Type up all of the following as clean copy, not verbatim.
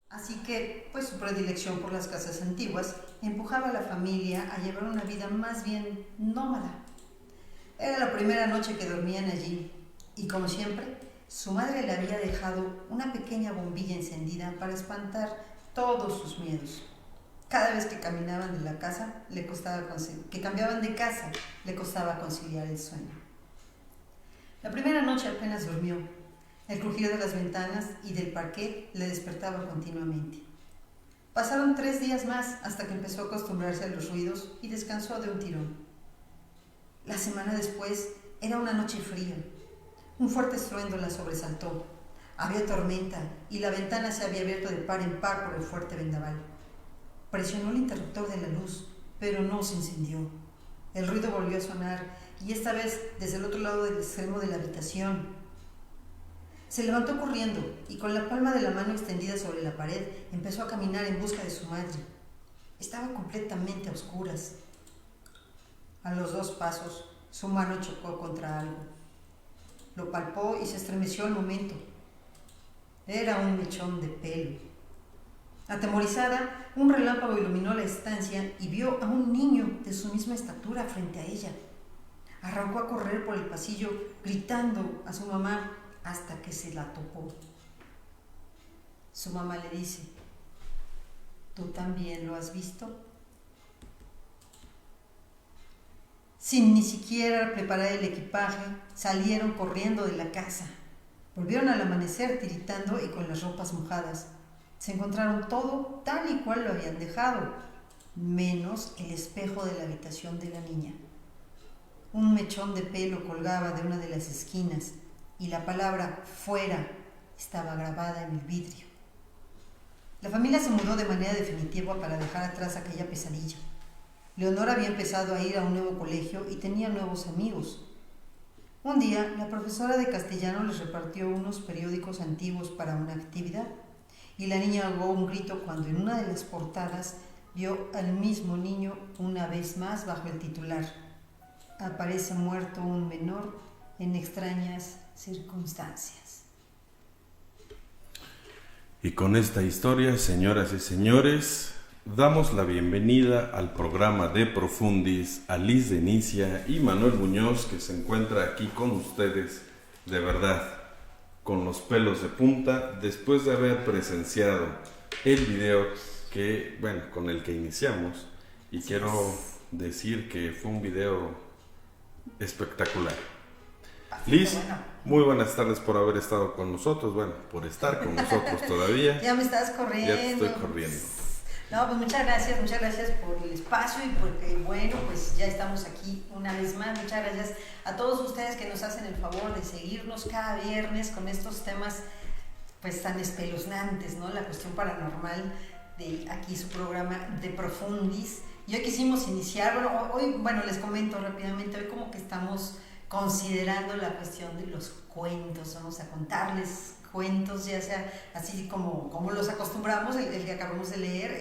Así que, pues su predilección por las casas antiguas empujaba a la familia a llevar una vida más bien nómada. Era la primera noche que dormían allí y, como siempre, su madre le había dejado una pequeña bombilla encendida para espantar todos sus miedos. Cada vez que caminaban de la casa, que cambiaban de casa, le costaba conciliar el sueño. La primera noche apenas durmió. El crujir de las ventanas y del parquet le despertaba continuamente. Pasaron 3 días más hasta que empezó a acostumbrarse a los ruidos y descansó de un tirón. La semana después era una noche fría. Un fuerte estruendo la sobresaltó. Había tormenta y la ventana se había abierto de par en par por el fuerte vendaval. Presionó el interruptor de la luz, pero no se encendió. El ruido volvió a sonar y esta vez desde el otro lado del extremo de la habitación. Se levantó corriendo y con la palma de la mano extendida sobre la pared empezó a caminar en busca de su madre. Estaba completamente a oscuras. A los 2 pasos, su mano chocó contra algo. Lo palpó y se estremeció al momento. Era un mechón de pelo. Atemorizada, un relámpago iluminó la estancia y vio a un niño de su misma estatura frente a ella. Arrancó a correr por el pasillo, gritando a su mamá hasta que se la topó. Su mamá le dice: ¿tú también lo has visto? Sin ni siquiera preparar el equipaje, salieron corriendo de la casa. Volvieron al amanecer tiritando y con las ropas mojadas. Se encontraron todo tal y cual lo habían dejado, menos el espejo de la habitación de la niña. Un mechón de pelo colgaba de una de las esquinas y la palabra "fuera" estaba grabada en el vidrio. La familia se mudó de manera definitiva para dejar atrás aquella pesadilla. Leonor había empezado a ir a un nuevo colegio y tenía nuevos amigos. Un día, la profesora de castellano les repartió unos periódicos antiguos para una actividad y la niña ahogó un grito cuando en una de las portadas vio al mismo niño una vez más bajo el titular: aparece muerto un menor en extrañas circunstancias. Y con esta historia, señoras y señores, damos la bienvenida al programa de Profundis a Liz Denicia y Manuel Muñoz, que se encuentra aquí con ustedes, de verdad, con los pelos de punta, después de haber presenciado el video que, bueno, con el que iniciamos, y quiero decir que fue un video espectacular. Liz, muy buenas tardes por haber estado con nosotros, bueno, por estar con nosotros todavía. Ya me estás corriendo. Ya te estoy corriendo. No, pues muchas gracias por el espacio y porque, bueno, pues ya estamos aquí una vez más. Muchas gracias a todos ustedes que nos hacen el favor de seguirnos cada viernes con estos temas pues tan espeluznantes, ¿no? La cuestión paranormal de aquí su programa de Profundis. Y hoy quisimos iniciar, hoy les comento rápidamente, hoy como que estamos considerando la cuestión de los cuentos. Vamos a contarles cuentos, ya sea así como los acostumbramos, el que acabamos de leer,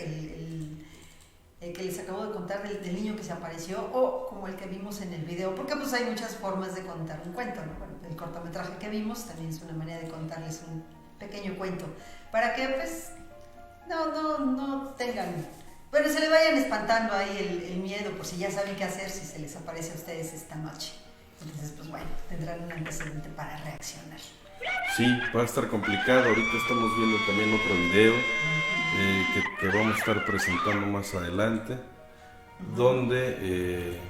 el que les acabo de contar del niño que se apareció, o como el que vimos en el video, porque pues hay muchas formas de contar un cuento, ¿no? Bueno, el cortometraje que vimos también es una manera de contarles un pequeño cuento, para que pues no tengan, bueno, se le vayan espantando ahí el miedo, por si ya saben qué hacer si se les aparece a ustedes esta noche. Entonces pues bueno, tendrán un antecedente para reaccionar. Sí, va a estar complicado. Ahorita estamos viendo también otro video que vamos a estar presentando más adelante, donde,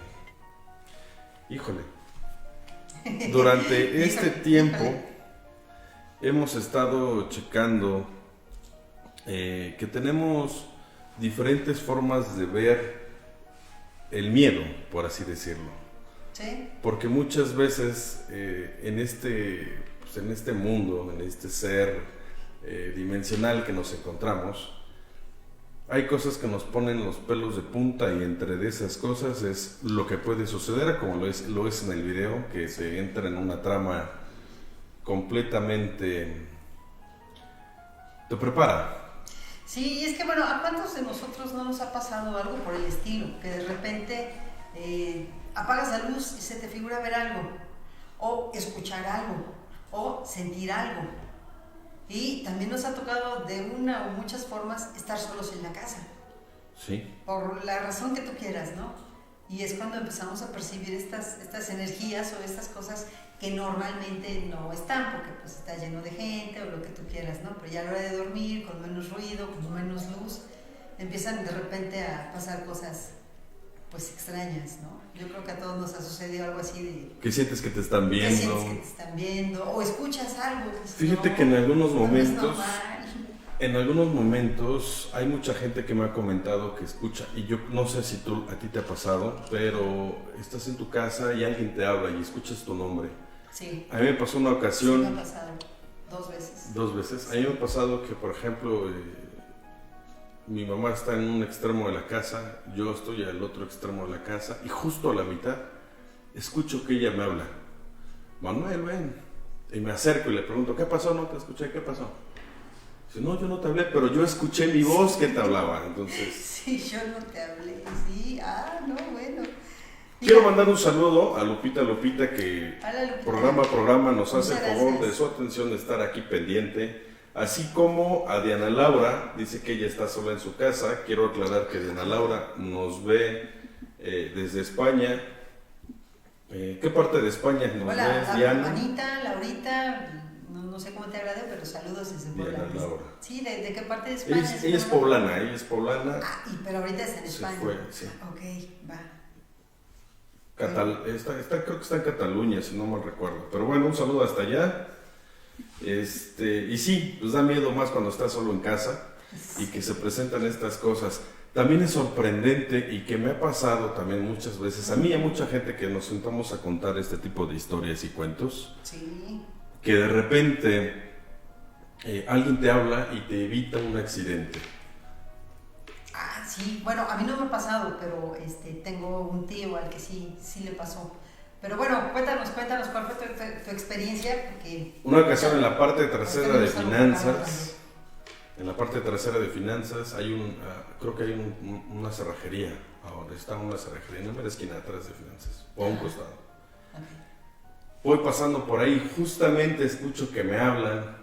durante este tiempo hemos estado checando que tenemos diferentes formas de ver el miedo, por así decirlo. ¿Sí? Porque muchas veces en este mundo, en este ser dimensional que nos encontramos, hay cosas que nos ponen los pelos de punta, y entre de esas cosas es lo que puede suceder, como lo es en el video, que se entra en una trama completamente... te prepara. Sí, y es que ¿a cuántos de nosotros no nos ha pasado algo por el estilo? Que de repente apagas la luz y se te figura ver algo, o escuchar algo, o sentir algo. Y también nos ha tocado de una o muchas formas estar solos en la casa. Sí. Por la razón que tú quieras, ¿no? Y es cuando empezamos a percibir estas energías o estas cosas que normalmente no están, porque pues está lleno de gente o lo que tú quieras, ¿no? Pero ya a la hora de dormir, con menos ruido, con menos luz, empiezan de repente a pasar cosas pues extrañas, ¿no? Yo creo que a todos nos ha sucedido algo así de... Que sientes que te están Que viendo. sientes que te están viendo, o escuchas algo. Que Fíjate no, que en algunos no es momentos... normal. En algunos momentos hay mucha gente que me ha comentado que escucha, y yo no sé si a ti te ha pasado, pero estás en tu casa y alguien te habla y escuchas tu nombre. Sí. A mí me pasó una ocasión... Sí, me ha pasado 2 veces. 2 veces. A mí me ha pasado que, por ejemplo, mi mamá está en un extremo de la casa, yo estoy al otro extremo de la casa, y justo a la mitad escucho que ella me habla. Manuel, ven. Y me acerco y le pregunto, ¿qué pasó? No te escuché, ¿qué pasó? Dice, no, yo no te hablé, pero yo escuché mi voz que te hablaba. Entonces, Sí, yo no te hablé, sí. No, bueno. quiero mandar un saludo a Lupita que Hola, Lupita. programa a programa nos hace Muchas el favor gracias. de su atención de estar aquí pendiente. Así como a Diana Laura, dice que ella está sola en su casa. Quiero aclarar que Diana Laura nos ve desde España. ¿Qué parte de España nos Hola, ves, Diana? Anita, Laurita, no sé cómo te agrade, pero saludos desde Diana Puebla. Laura. Sí, ¿de qué parte de España? Ella es poblana, ella es poblana. Pero ahorita está en Se España. fue, sí. Ok, va. Creo que está en Cataluña, si no mal recuerdo. Pero bueno, un saludo hasta allá. Y sí, pues da miedo más cuando estás solo en casa y que se presentan estas cosas. También es sorprendente y que me ha pasado también muchas veces, a mí y a mucha gente que nos sentamos a contar este tipo de historias y cuentos, Sí. que de repente alguien te habla y te evita un accidente. Sí, bueno, a mí no me ha pasado, pero tengo un tío al que sí le pasó. Pero bueno, cuéntanos cuál fue tu experiencia, porque... Una ocasión en la parte trasera de finanzas, creo que hay una cerrajería, ahora está una cerrajería, en la esquina atrás de finanzas, o a un costado. Okay. Voy pasando por ahí, justamente escucho que me hablan,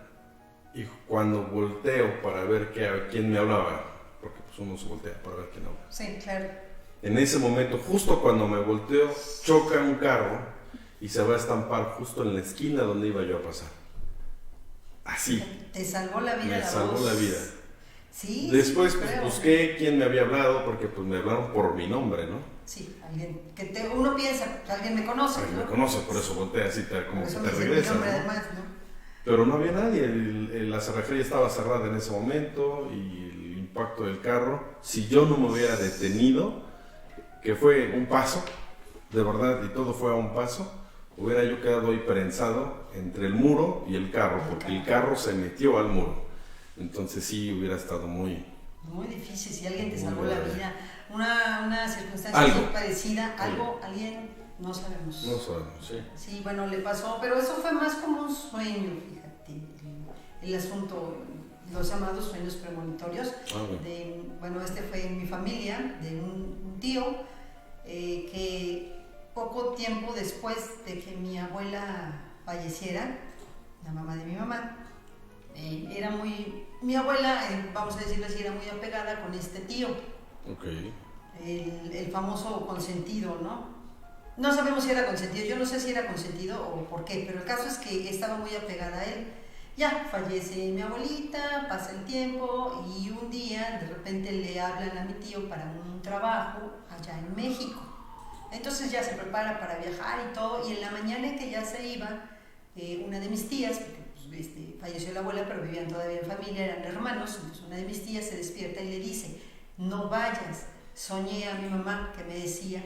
y cuando volteo para ver quién me hablaba, porque pues uno se voltea para ver quién habla. Sí, claro. En ese momento, justo cuando me volteo, choca un carro y se va a estampar justo en la esquina donde iba yo a pasar. Así. Te salvó la vida. Me salvó la vida. Sí. Después sí, pues, busqué quién me había hablado, porque pues me hablaron por mi nombre, ¿no? Sí, alguien que uno piensa, alguien me conoce. Alguien ¿no? me conoce, por eso voltea así, como que te regresa, ¿no? Además, ¿no? Pero no había nadie, la cerrajería estaba cerrada en ese momento y el impacto del carro, si yo no me hubiera detenido, que fue un paso, de verdad, y todo fue a un paso, hubiera yo quedado ahí prensado entre el muro y el carro, porque el carro se metió al muro. Entonces sí hubiera estado muy difícil, si alguien te muy salvó la grave. vida, una circunstancia Algo. muy parecida, alguien, no sabemos. No sabemos, sí. Sí, bueno, le pasó, pero eso fue más como un sueño, fíjate, el asunto, los llamados sueños premonitorios. Bueno. Este fue en mi familia, de un tío, que poco tiempo después de que mi abuela falleciera, la mamá de mi mamá, mi abuela, vamos a decirlo así, era muy apegada con este tío. Okay. El famoso consentido, ¿no? No sabemos si era consentido, yo no sé si era consentido o por qué, pero el caso es que estaba muy apegada a él. Ya, fallece mi abuelita, pasa el tiempo y un día de repente le hablan a mi tío para un trabajo allá en México. Entonces ya se prepara para viajar y todo, y en la mañana en que ya se iba, una de mis tías, porque pues, falleció la abuela pero vivían todavía en familia, eran hermanos, entonces una de mis tías se despierta y le dice, no vayas, soñé a mi mamá que me decía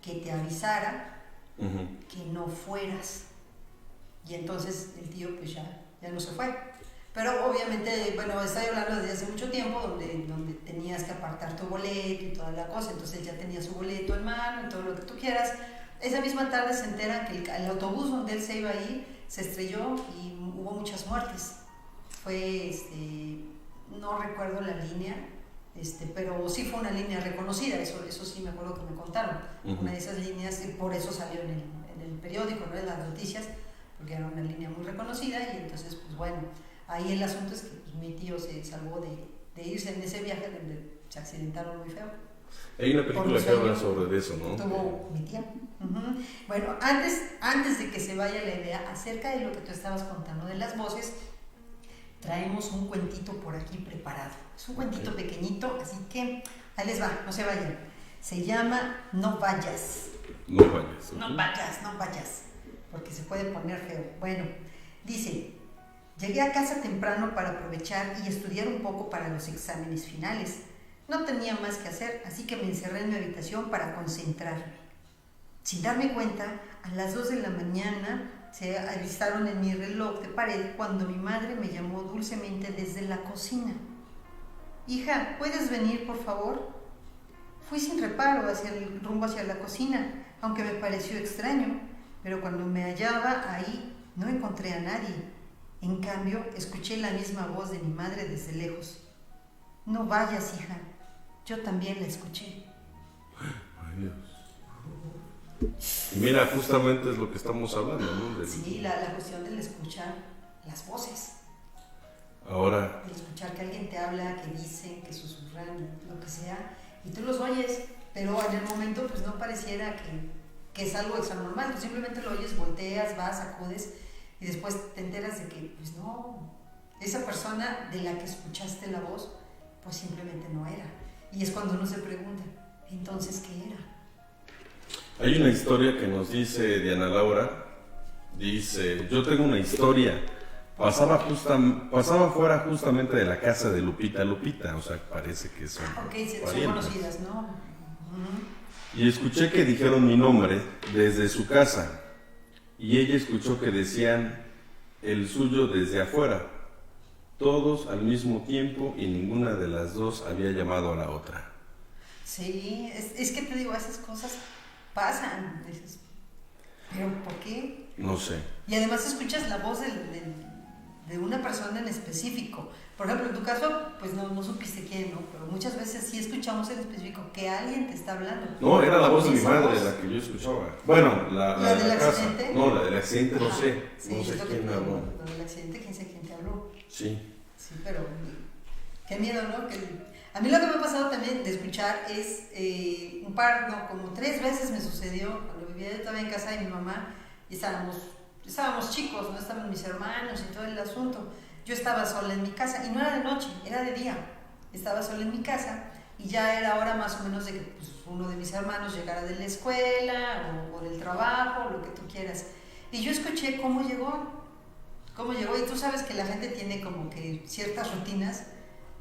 que te avisara que no fueras. Y entonces el tío pues ya no se fue. Pero obviamente, bueno, estoy hablando desde hace mucho tiempo donde tenías que apartar tu boleto y toda la cosa, entonces ya tenía su boleto en mano y todo lo que tú quieras. Esa misma tarde se enteran que el autobús donde él se iba a ir se estrelló y hubo muchas muertes. Fue, no recuerdo la línea, pero sí fue una línea reconocida, eso sí me acuerdo que me contaron. Una de esas líneas, y por eso salió en el periódico, ¿no? En las noticias, porque era una línea muy reconocida y entonces, pues bueno, Ahí el asunto es que pues, mi tío se salvó de irse en ese viaje donde se accidentaron muy feo. Hay una película que habla sobre eso, ¿no? Tuvo mi tía. Bueno, antes de que se vaya la idea, acerca de lo que tú estabas contando de las voces, traemos un cuentito por aquí preparado. Es un cuentito pequeñito, así que ahí les va, no se vayan. Se llama No vayas. No vayas. No vayas, no vayas, porque se puede poner feo. Bueno, dice, llegué a casa temprano para aprovechar y estudiar un poco para los exámenes finales. No tenía más que hacer, así que me encerré en mi habitación para concentrarme. Sin darme cuenta, a las 2 de la mañana se avistaron en mi reloj de pared cuando mi madre me llamó dulcemente desde la cocina. Hija, ¿puedes venir, por favor? Fui sin reparo rumbo hacia la cocina, aunque me pareció extraño, pero cuando me hallaba ahí no encontré a nadie. En cambio, escuché la misma voz de mi madre desde lejos. No vayas, hija. Yo también la escuché. Ay, Dios. Y mira, justamente es lo que estamos hablando, ¿no? Sí, la cuestión del escuchar las voces. Ahora... El escuchar que alguien te habla, que dicen, que susurran, lo que sea, y tú los oyes, pero en el momento pues no pareciera que es algo extranormal. Tú simplemente lo oyes, volteas, vas, acudes, y después te enteras de que, pues no, esa persona de la que escuchaste la voz, pues simplemente no era. Y es cuando uno se pregunta, ¿entonces qué era? Hay una historia que nos dice Diana Laura, dice, yo tengo una historia, pasaba fuera justamente de la casa de Lupita, o sea, parece que son son conocidas, ¿no? Y escuché que dijeron mi nombre desde su casa, y ella escuchó que decían el suyo desde afuera, todos al mismo tiempo y ninguna de las dos había llamado a la otra. Sí, es que te digo, esas cosas pasan, pero ¿por qué? No sé. Y además escuchas la voz de una persona en específico. Por ejemplo, en tu caso, pues no supiste quién, ¿no? Pero muchas veces sí escuchamos en específico que alguien te está hablando. No, era la voz de mi madre la que yo escuchaba. Bueno, la del casa. accidente. No, la del accidente no sé. Sí, no sé quién me habló. Lo del accidente, quién sé quién te habló. Sí. Sí, pero qué miedo, ¿no? A mí lo que me ha pasado también de escuchar es como 3 veces me sucedió cuando vivía yo todavía en casa de mi mamá y estábamos chicos, no estaban mis hermanos y todo el asunto. Yo estaba sola en mi casa y no era de noche, era de día. Estaba sola en mi casa y ya era hora más o menos de que pues, uno de mis hermanos llegara de la escuela o del trabajo, lo que tú quieras. Y yo escuché cómo llegó y tú sabes que la gente tiene como que ciertas rutinas.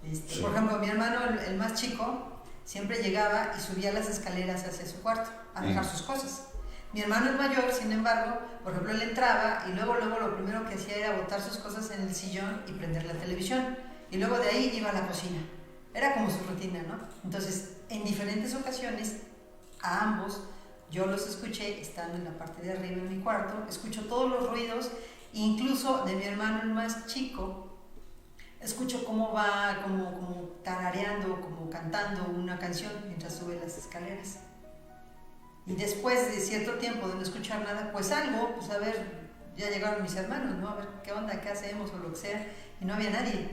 Sí. Por ejemplo, mi hermano, el más chico, siempre llegaba y subía las escaleras hacia su cuarto a dejar sus cosas. Mi hermano el mayor, sin embargo, por ejemplo, él entraba y luego lo primero que hacía era botar sus cosas en el sillón y prender la televisión. Y luego de ahí iba a la cocina. Era como su rutina, ¿no? Entonces, en diferentes ocasiones, a ambos, yo los escuché estando en la parte de arriba en mi cuarto, escucho todos los ruidos, incluso de mi hermano el más chico, escucho cómo va como tarareando, como cantando una canción mientras sube las escaleras. Y después de cierto tiempo de no escuchar nada, pues salgo, pues a ver, ya llegaron mis hermanos, ¿no? A ver qué onda, qué hacemos o lo que sea. Y no había nadie.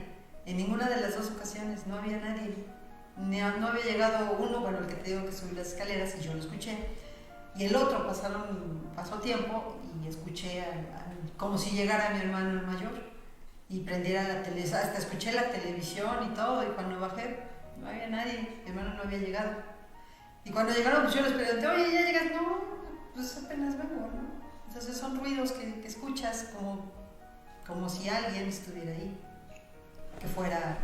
En ninguna de las 2 ocasiones no había nadie. No había llegado uno, bueno, el que te digo que subió las escaleras y yo lo escuché. Y el otro pasó tiempo y escuché como si llegara mi hermano el mayor y prendiera la televisión, hasta escuché la televisión y todo, y cuando bajé no había nadie, mi hermano no había llegado. Y cuando llegaron, pues yo les pregunté, oye, ¿ya llegas? No, pues apenas vengo, ¿no? Entonces son ruidos que escuchas como si alguien estuviera ahí, que fuera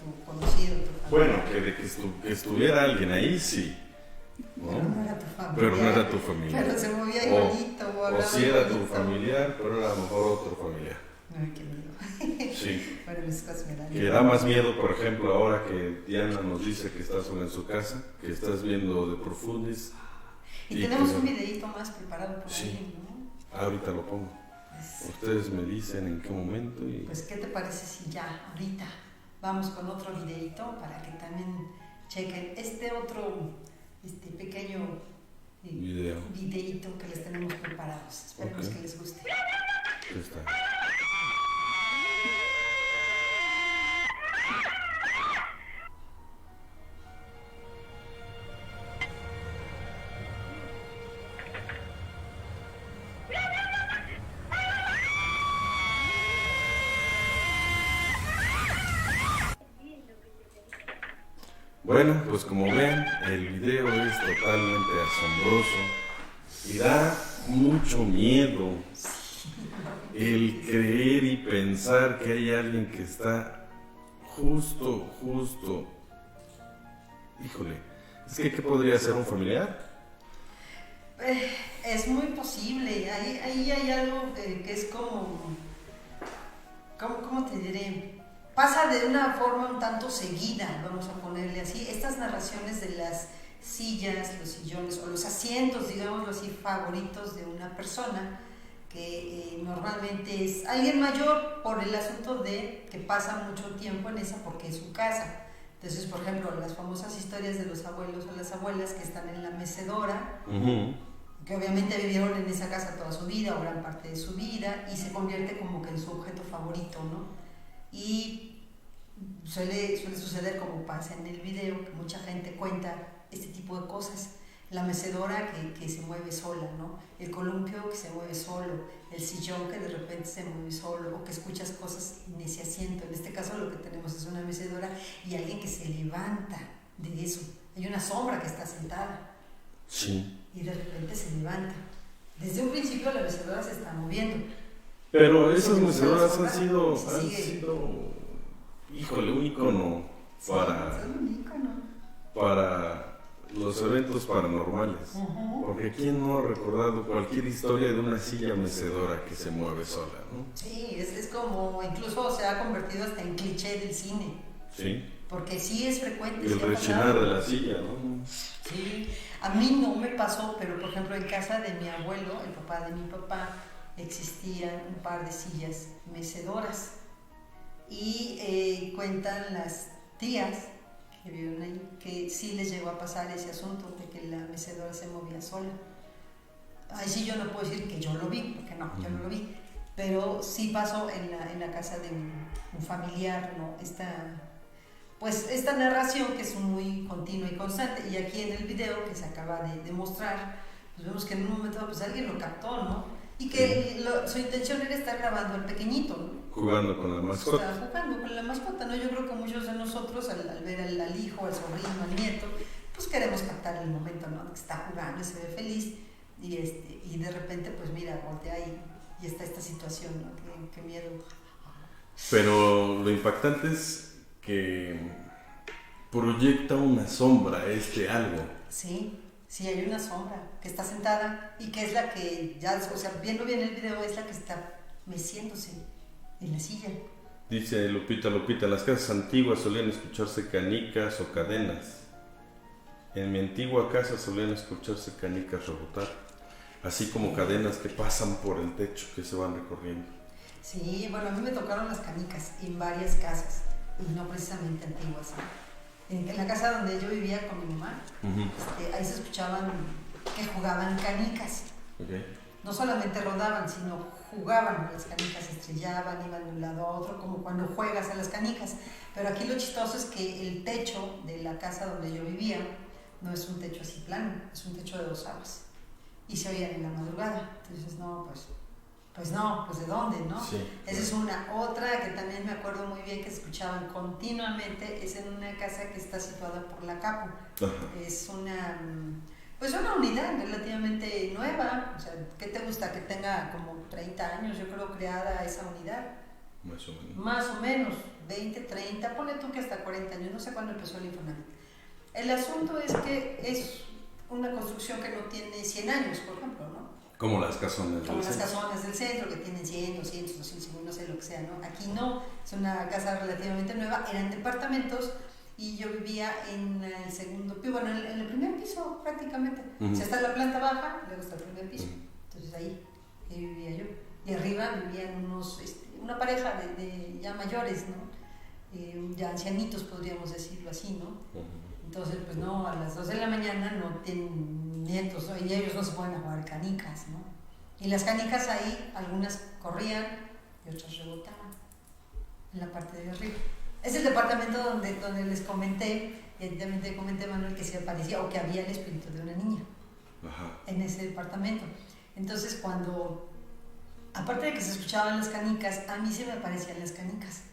tu conocido, tu familia. Bueno, que estuviera alguien ahí, sí. ¿No? Pero no era tu familiar. Pero no era tu familiar. Pero se movía igualito. O sí era tu familiar, pero era a lo mejor otro familiar. Ay, qué miedo. Sí. Bueno, mis cosas me dan miedo. Que da más miedo, por ejemplo, ahora que Diana nos dice que estás sola en su casa, que estás viendo de Profundis. Y tenemos un videíto más preparado por ahí, ¿no? Ahorita lo pongo. Ustedes me dicen en qué momento. Pues, ¿qué te parece si ya ahorita vamos con otro videíto para que también chequen este otro pequeño videíto que les tenemos preparados? Esperemos que les guste. Está. Bueno, pues como ven, el video es totalmente asombroso y da mucho miedo el creer y pensar que hay alguien que está justo, híjole, es que ¿qué podría ser un familiar? Es muy posible, ahí hay algo que es ¿cómo te diré? Pasa de una forma un tanto seguida, vamos a ponerle así. Estas narraciones de las sillas, los sillones o los asientos, digámoslo así, favoritos de una persona que normalmente es alguien mayor por el asunto de que pasa mucho tiempo en esa porque es su casa. Entonces, por ejemplo, las famosas historias de los abuelos o las abuelas que están en la mecedora, que obviamente vivieron en esa casa toda su vida o gran parte de su vida y se convierte como que en su objeto favorito, ¿no? Y suele suceder como pasa en el video, que mucha gente cuenta este tipo de cosas. La mecedora que se mueve sola, ¿no? El columpio que se mueve solo, el sillón que de repente se mueve solo, o que escuchas cosas en ese asiento. En este caso lo que tenemos es una mecedora y alguien que se levanta de eso. Hay una sombra que está sentada. Sí. Y de repente se levanta. Desde un principio la mecedora se está moviendo. Pero esas mecedoras han sido, híjole, un ícono para los eventos paranormales. Porque ¿quién no ha recordado cualquier historia de una silla mecedora que se mueve sola, ¿no? Sí, es como, incluso se ha convertido hasta en cliché del cine. Sí. Porque sí es frecuente. El rechinar de la silla, ¿no? Sí, a mí no me pasó, pero por ejemplo en casa de mi abuelo, el papá de mi papá, existían un par de sillas mecedoras y cuentan las tías que vivieron ahí que sí les llegó a pasar ese asunto de que la mecedora se movía sola. Ahí sí yo no puedo decir que yo lo vi, porque no, yo no lo vi, pero sí pasó en la casa de un familiar, ¿no? Esta narración que es muy continua y constante, y aquí en el video que se acaba de mostrar, pues vemos que en un momento pues alguien lo captó, ¿no? Y que su intención era estar grabando al pequeñito, ¿no? Jugando con la mascota. Estaba jugando con la mascota, ¿no? Yo creo que muchos de nosotros al ver al hijo, al sobrino, al nieto, pues queremos captar el momento, ¿no? Que está jugando y se ve feliz, y de repente pues mira, voltea y está esta situación, ¿no? Qué miedo. Pero lo impactante es que proyecta una sombra algo. Sí, hay una sombra que está sentada y que es la que ya, o sea, viendo bien el video, es la que está meciéndose en la silla. Dice Lupita, en las casas antiguas solían escucharse canicas o cadenas. En mi antigua casa solían escucharse canicas rebotar, así como cadenas que pasan por el techo, que se van recorriendo. Sí, bueno, a mí me tocaron las canicas en varias casas, y no precisamente antiguas, ¿no? En la casa donde yo vivía con mi mamá, ahí se escuchaban que jugaban canicas. Okay. No solamente rodaban, sino jugaban, las canicas se estrellaban, iban de un lado a otro, como cuando juegas a las canicas. Pero aquí lo chistoso es que el techo de la casa donde yo vivía no es un techo así plano, es un techo de 2 aguas. Y se oían en la madrugada. Entonces, pues ¿de dónde, no? Sí. Esa es una. Otra que también me acuerdo muy bien que escuchaban continuamente, es en una casa que está situada por la Capu. Es una unidad relativamente nueva, o sea, ¿qué te gusta? Que tenga como 30 años, yo creo, creada esa unidad. Más o menos, 20, 30, ponle tú que hasta 40 años, no sé cuándo empezó el Infonavit. El asunto es que es una construcción que no tiene 100 años, por ejemplo, ¿no? Como las casonas del centro, que tienen 100, 200, 250, no sé lo que sea, ¿no? Aquí no, es una casa relativamente nueva, eran departamentos y yo vivía en el segundo piso, bueno, en el primer piso prácticamente. O sea, está la planta baja, luego está el primer piso. Entonces ahí vivía yo. Y arriba vivían una pareja de ya mayores, ¿no? Ya ancianitos, podríamos decirlo así, ¿no? Entonces, pues no, a las 2 de la mañana no tienen nietos, ¿no? Y ellos no se pueden jugar canicas, ¿no? Y las canicas ahí, algunas corrían y otras rebotaban en la parte de arriba. Es el departamento donde les comenté, y también te comenté, Manuel, que se aparecía o que había el espíritu de una niña. En ese departamento. Entonces, aparte de que se escuchaban las canicas, a mí se me aparecían las canicas.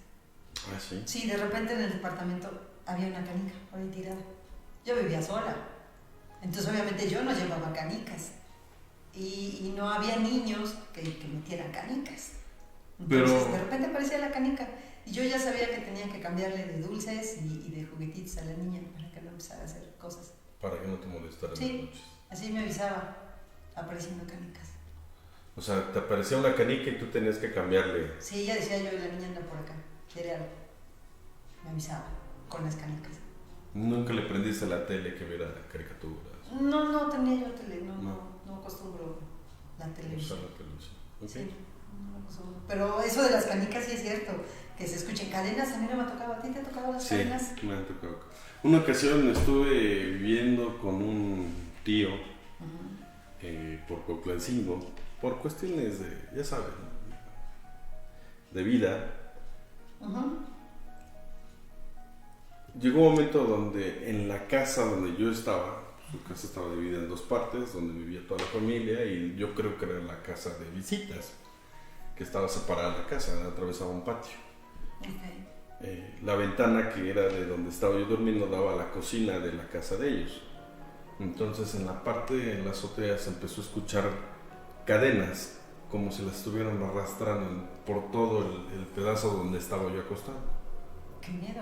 ¿Ah, sí? Sí, de repente en el departamento había una canica por ahí tirada. Yo vivía sola, entonces obviamente yo no llevaba canicas y no había niños que metieran canicas. Entonces de repente aparecía la canica y yo ya sabía que tenía que cambiarle de dulces y de juguetitos a la niña para que no empezara a hacer cosas. Para que no te molestaran Sí, las noches. así me avisaba, apareciendo canicas. O sea, te aparecía una canica y tú tenías que cambiarle. Sí, ella decía yo, la niña anda por acá, quiere algo. Me avisaba con las canicas. Nunca le prendiste la tele que viera caricaturas. No tenía yo tele, no acostumbro la televisión. Usar la televisión. Okay. Sí, no acostumbro. Pero eso de las canicas sí es cierto, que se escuchen cadenas, a mí no me ha tocado, ¿a ti te ha tocado las cadenas? Sí, me ha tocado. Una ocasión estuve viviendo con un tío por Coclancingo, por cuestiones de, ya saben, de vida. Llegó un momento donde en la casa donde yo estaba, su casa estaba dividida en dos partes, donde vivía toda la familia, y yo creo que era la casa de visitas, que estaba separada de la casa, atravesaba un patio. Okay. La ventana que era de donde estaba yo durmiendo daba a la cocina de la casa de ellos. Entonces en la parte, en la azotea, se empezó a escuchar cadenas, como si las estuvieran arrastrando por todo el pedazo donde estaba yo acostado. ¡Qué miedo!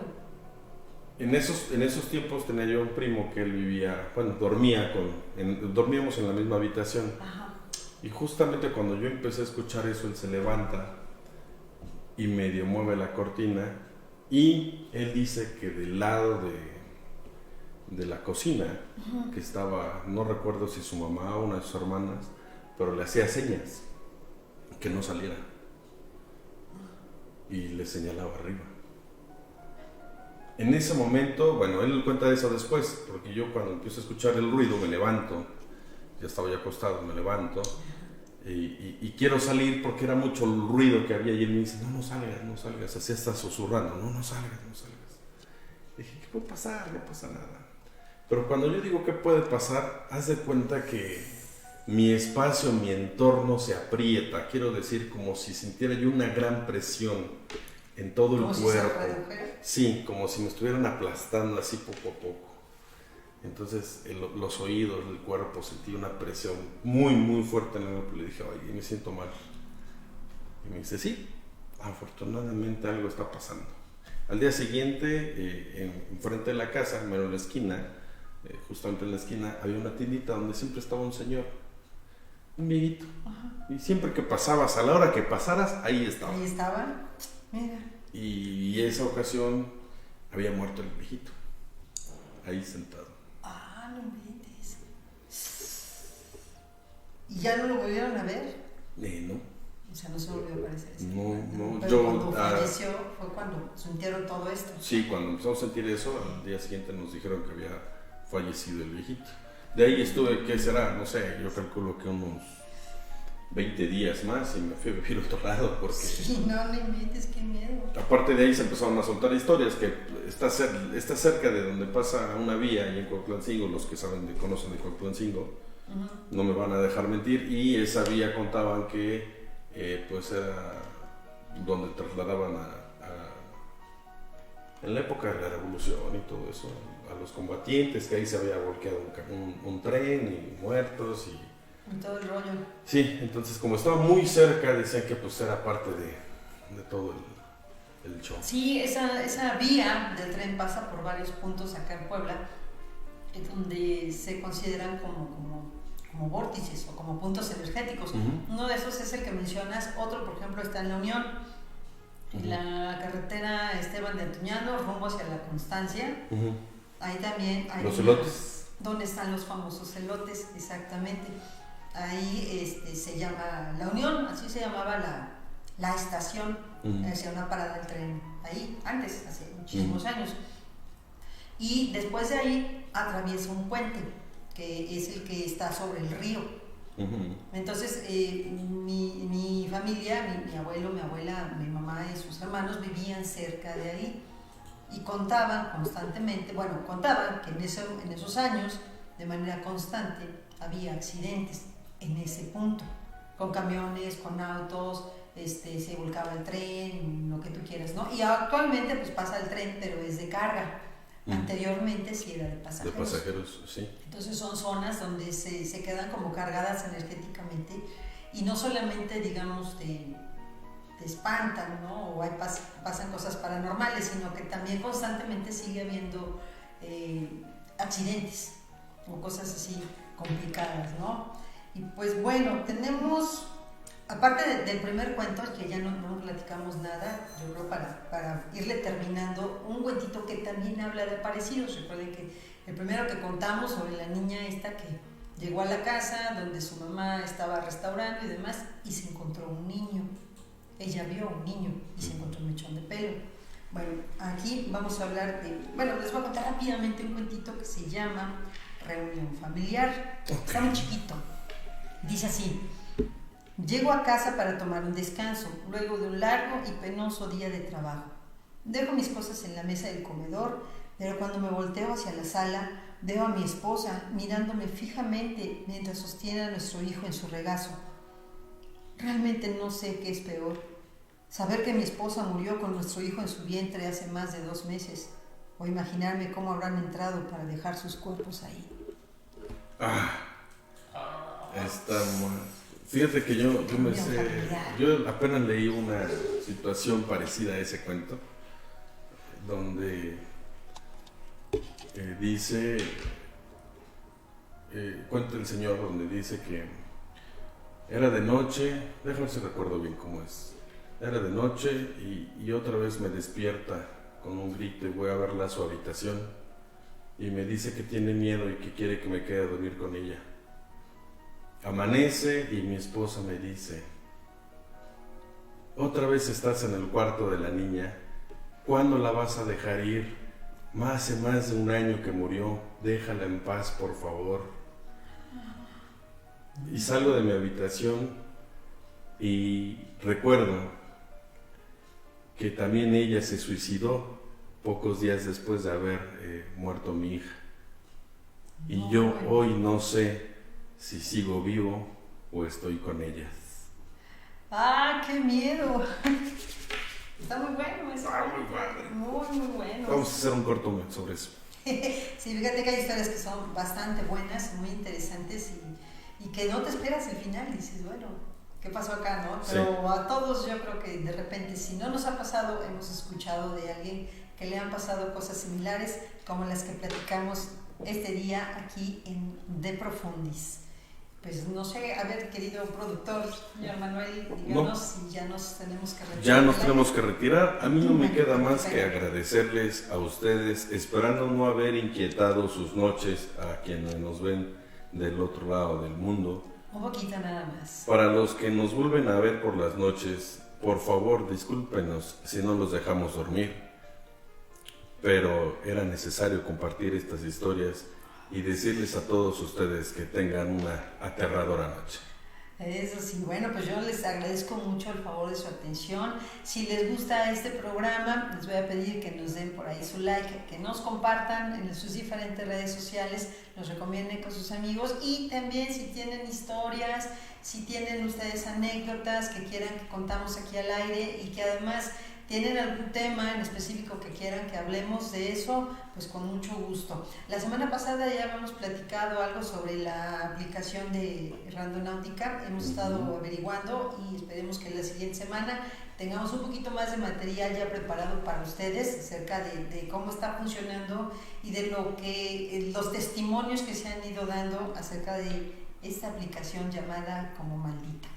En esos tiempos tenía yo un primo que él vivía, bueno, dormíamos en la misma habitación. Ajá. Y justamente cuando yo empecé a escuchar eso, él se levanta y medio mueve la cortina, y él dice que del lado de la cocina, que estaba, no recuerdo si su mamá o una de sus hermanas, pero le hacía señas que no saliera y le señalaba arriba. En ese momento, bueno, él cuenta eso después, porque yo cuando empiezo a escuchar el ruido me levanto, ya estaba ya acostado, me levanto y quiero salir porque era mucho el ruido que había, y él me dice, no salgas, así está susurrando, no salgas. Dije, ¿qué puede pasar? No pasa nada. Pero cuando yo digo qué puede pasar, haz de cuenta que mi espacio, mi entorno se aprieta, quiero decir, como si sintiera yo una gran presión en todo el cuerpo. Sí, como si me estuvieran aplastando así poco a poco. Entonces los oídos, el cuerpo, sentí una presión muy, muy fuerte en el cuerpo. Le dije, ay, me siento mal. Y me dice, sí, afortunadamente algo está pasando. Al día siguiente, enfrente de la casa, mero en la esquina, justamente en la esquina, había una tiendita donde siempre estaba un señor, un viejito. Ajá. Y siempre que pasabas, a la hora que pasaras, ahí estaba. Ahí estaba, mira. Y esa ocasión había muerto el viejito, ahí sentado. No inventes. ¿Y ya no lo volvieron a ver? No. O sea, no se volvió a aparecer. No. Pero cuando falleció fue cuando sintieron todo esto. Sí, cuando empezamos a sentir eso, al día siguiente nos dijeron que había fallecido el viejito. De ahí estuve, ¿qué será? No sé, yo calculo que unos 20 días más y me fui a vivir a otro lado porque... Sí, no le invites, qué miedo. Aparte de ahí se empezaron a soltar historias que está cerca de donde pasa una vía, y en Coclancingo, los que conocen de Coclancingo, no me van a dejar mentir, y esa vía contaban que pues era donde trasladaban en la época de la revolución y todo eso, a los combatientes, que ahí se había volcado un tren y muertos y todo el rollo. Sí, entonces como estaba muy cerca, decían que pues era parte de todo el show. Sí, esa vía del tren pasa por varios puntos acá en Puebla, donde se consideran como vórtices o como puntos energéticos. Uno de esos es el que mencionas, otro por ejemplo está en La Unión, en la carretera Esteban de Antuñano, rumbo hacia La Constancia. Ahí también hay los elotes. ¿Dónde están los famosos elotes? Exactamente. Ahí se llama La Unión, así se llamaba la estación, hacía una parada del tren ahí, antes, hace muchísimos años. Y después de ahí atraviesa un puente, que es el que está sobre el río. Entonces, mi familia, mi abuelo, mi abuela, mi mamá y sus hermanos vivían cerca de ahí. Y contaban constantemente, contaban que en esos años, de manera constante, había accidentes en ese punto, con camiones, con autos, se volcaba el tren, lo que tú quieras, ¿no? Y actualmente pues pasa el tren, pero es de carga, Anteriormente sí era de pasajeros. De pasajeros, sí. Entonces son zonas donde se quedan como cargadas energéticamente y no solamente, digamos, te espantan, ¿no? O pasan cosas paranormales, sino que también constantemente sigue habiendo accidentes o cosas así complicadas, ¿no? Y pues bueno, tenemos, aparte del primer cuento, que ya no platicamos nada, yo creo para irle terminando, un cuentito que también habla de aparecidos. Recuerden que el primero que contamos sobre la niña esta que llegó a la casa donde su mamá estaba restaurando y demás, y se encontró un niño. Ella vio un niño y se encontró un mechón de pelo. Bueno, aquí vamos a hablar les voy a contar rápidamente un cuentito que se llama Reunión Familiar. Está muy chiquito. Dice así: llego a casa para tomar un descanso, luego de un largo y penoso día de trabajo. Dejo mis cosas en la mesa del comedor, pero cuando me volteo hacia la sala, veo a mi esposa mirándome fijamente mientras sostiene a nuestro hijo en su regazo. Realmente no sé qué es peor: saber que mi esposa murió con nuestro hijo en su vientre hace más de 2 meses, o imaginarme cómo habrán entrado para dejar sus cuerpos ahí. Está mal. Fíjate que yo apenas leí una situación parecida a ese cuento, donde cuenta el señor donde dice que era de noche, déjame ver si recuerdo bien cómo es. Era de noche y otra vez me despierta con un grito y voy a verla a su habitación y me dice que tiene miedo y que quiere que me quede a dormir con ella. Amanece y mi esposa me dice: otra vez estás en el cuarto de la niña, ¿cuándo la vas a dejar ir? Hace más de 1 año que murió, déjala en paz, por favor. Y salgo de mi habitación y recuerdo que también ella se suicidó pocos días después de haber muerto mi hija. Y yo hoy no sé si sigo vivo o estoy con ellas. ¡Ah, qué miedo! Está muy bueno eso. Muy padre. Muy bueno. Vamos a hacer un corto sobre eso. Sí, fíjate que hay historias que son bastante buenas, muy interesantes y que no te esperas el final y dices, bueno, ¿qué pasó acá, no? Pero sí, a todos yo creo que de repente, si no nos ha pasado, hemos escuchado de alguien que le han pasado cosas similares como las que platicamos este día aquí en De Profundis. Pues no sé, a ver, querido productor, señor Manuel, díganos si ya nos tenemos que retirar. Ya nos tenemos que retirar. A mí no me queda más que agradecerles a ustedes, esperando no haber inquietado sus noches a quienes nos ven del otro lado del mundo. Un poquito nada más. Para los que nos vuelven a ver por las noches, por favor, discúlpenos si no los dejamos dormir. Pero era necesario compartir estas historias y decirles a todos ustedes que tengan una aterradora noche. Eso sí, bueno, pues yo les agradezco mucho el favor de su atención. Si les gusta este programa, les voy a pedir que nos den por ahí su like, que nos compartan en sus diferentes redes sociales, los recomienden con sus amigos y también si tienen historias, si tienen ustedes anécdotas que quieran que contamos aquí al aire y que además tienen algún tema en específico que quieran que hablemos de eso, pues con mucho gusto. La semana pasada ya habíamos platicado algo sobre la aplicación de Randonáutica, hemos estado averiguando y esperemos que la siguiente semana tengamos un poquito más de material ya preparado para ustedes acerca de cómo está funcionando y de lo que los testimonios que se han ido dando acerca de esta aplicación llamada como Maldita.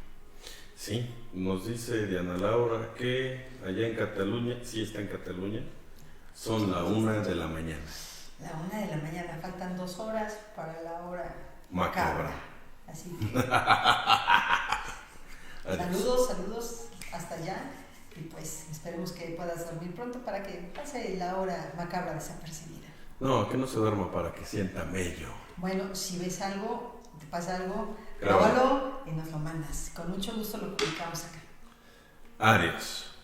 Sí, nos dice Diana Laura que allá en Cataluña, sí está en Cataluña, son la 1 de la mañana. La 1 de la mañana, faltan 2 horas para la hora macabra. Así que saludos hasta allá y pues esperemos que puedas dormir pronto para que pase la hora macabra desapercibida. No, que no se duerma para que sienta mello. Bueno, si ves algo, te pasa algo, grábalo y nos lo mandas. Con mucho gusto lo publicamos acá. Adiós.